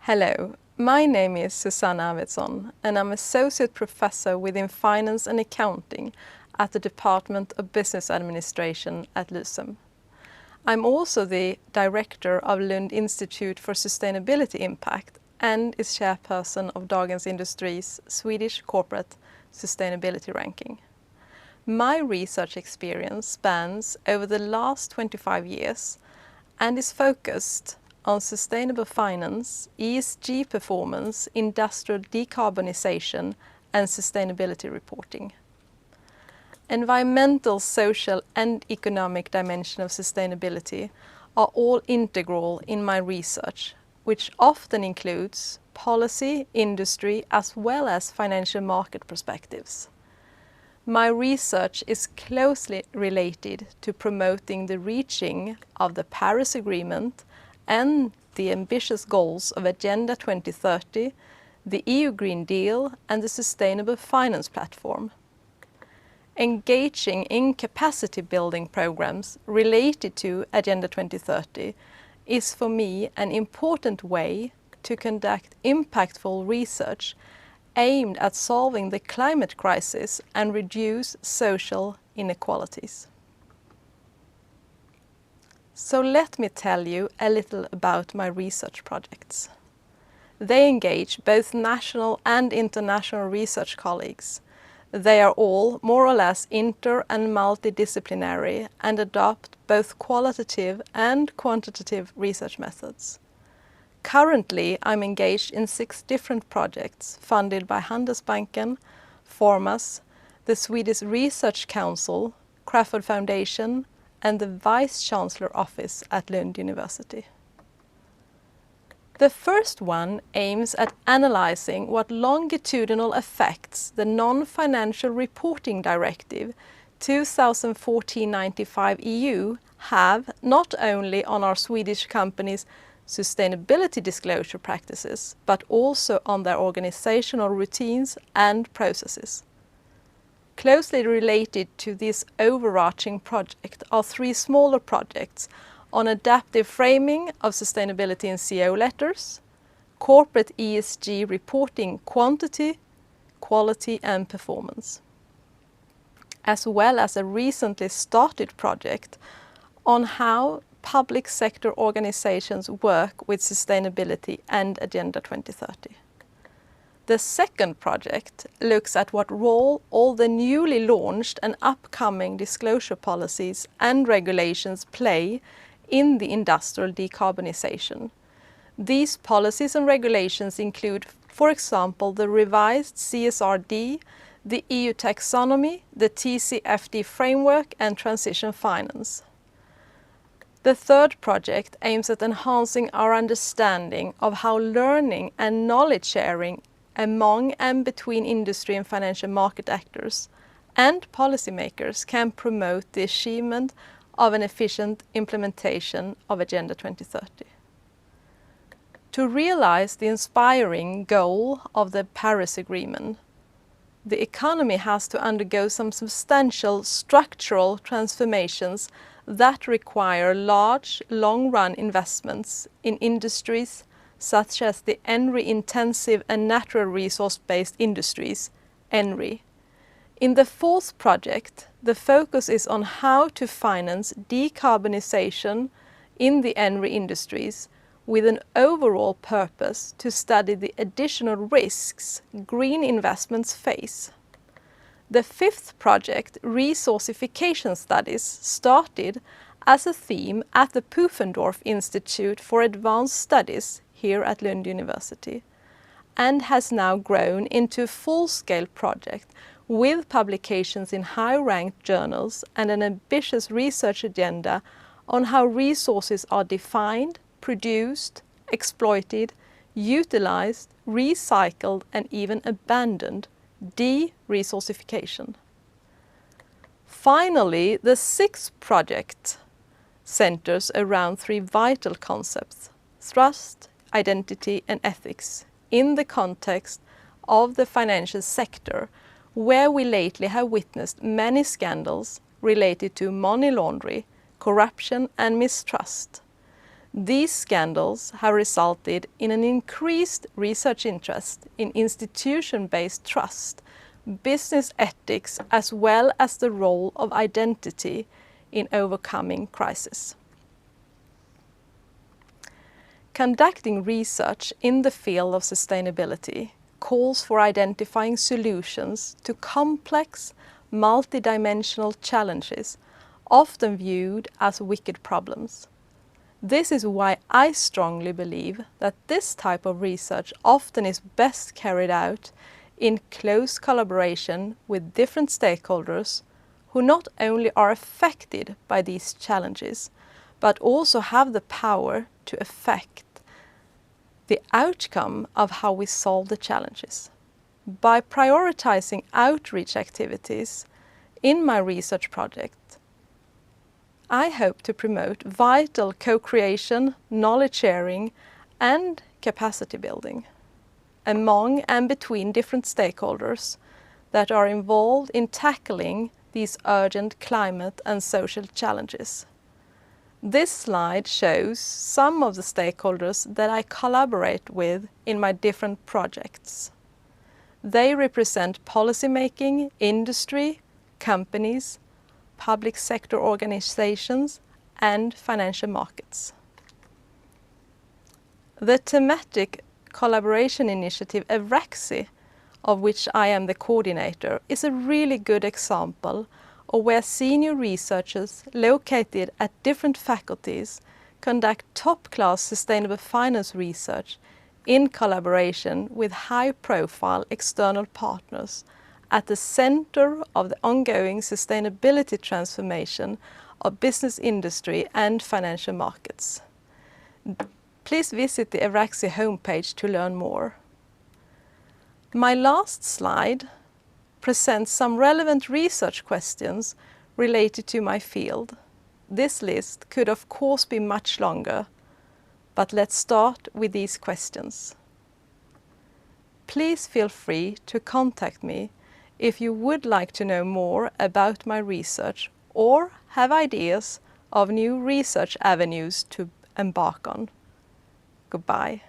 Hello, my name is Susanne Arvidsson and I'm Associate Professor within Finance and Accounting at the Department of Business Administration at LUSEM. I'm also the Director of Lund Institute for Sustainability Impact and is Chairperson of Dagens Industri's Swedish Corporate Sustainability Ranking. My research experience spans over the last 25 years and is focused on sustainable finance, ESG performance, industrial decarbonization and sustainability reporting. Environmental, social and economic dimension of sustainability are all integral in my research, which often includes policy, industry as well as financial market perspectives. My research is closely related to promoting the reaching of the Paris Agreement and the ambitious goals of Agenda 2030, the EU Green Deal and the Sustainable Finance Platform. Engaging in capacity building programs related to Agenda 2030 is for me an important way to conduct impactful research aimed at solving the climate crisis and reduce social inequalities. So let me tell you a little about my research projects. They engage both national and international research colleagues. They are all more or less inter- and multidisciplinary and adopt both qualitative and quantitative research methods. Currently, I'm engaged in 6 different projects funded by Handelsbanken, Formas, the Swedish Research Council, Crawford Foundation, and the Vice Chancellor Office at Lund University. The first one aims at analyzing what longitudinal effects the Non-Financial Reporting Directive 2014/95 EU have not only on our Swedish companies' sustainability disclosure practices, but also on their organizational routines and processes. Closely related to this overarching project are 3 smaller projects on adaptive framing of sustainability in CO letters, corporate ESG reporting quantity, quality and performance, as well as a recently started project on how public sector organizations work with sustainability and Agenda 2030. The second project looks at what role all the newly launched and upcoming disclosure policies and regulations play in the industrial decarbonization. These policies and regulations include, for example, the revised CSRD, the EU taxonomy, the TCFD framework and transition finance. The third project aims at enhancing our understanding of how learning and knowledge sharing among and between industry and financial market actors and policymakers can promote the achievement of an efficient implementation of Agenda 2030. To realize the inspiring goal of the Paris Agreement, the economy has to undergo some substantial structural transformations that require large, long-run investments in industries such as the energy-intensive and natural resource-based industries, ENRI. In the fourth project, the focus is on how to finance decarbonization in the ENRI industries with an overall purpose to study the additional risks green investments face. The fifth project, Resourcification Studies, started as a theme at the Pufendorf Institute for Advanced Studies here at Lund University and has now grown into a full-scale project with publications in high-ranked journals and an ambitious research agenda on how resources are defined, produced, exploited, utilized, recycled and even abandoned. De-resourcification. Finally, the 6th project centers around 3 vital concepts: trust, identity and ethics in the context of the financial sector, where we lately have witnessed many scandals related to money laundering, corruption and mistrust. These scandals have resulted in an increased research interest in institution-based trust, business ethics, as well as the role of identity in overcoming crisis. Conducting research in the field of sustainability calls for identifying solutions to complex, multidimensional challenges, often viewed as wicked problems. This is why I strongly believe that this type of research often is best carried out in close collaboration with different stakeholders who not only are affected by these challenges, but also have the power to affect the outcome of how we solve the challenges. By prioritizing outreach activities in my research project, I hope to promote vital co-creation, knowledge sharing, and capacity building among and between different stakeholders that are involved in tackling these urgent climate and social challenges. This slide shows some of the stakeholders that I collaborate with in my different projects. They represent policymaking, industry, companies, public sector organizations, and financial markets. The thematic collaboration initiative EVRAXI, of which I am the coordinator, is a really good example of where senior researchers located at different faculties conduct top-class sustainable finance research in collaboration with high-profile external partners at the center of the ongoing sustainability transformation of business, industry, and financial markets. Please visit the EVRAXI homepage to learn more. My last slide presents some relevant research questions related to my field. This list could of course be much longer, but let's start with these questions. Please feel free to contact me if you would like to know more about my research or have ideas of new research avenues to embark on. Goodbye.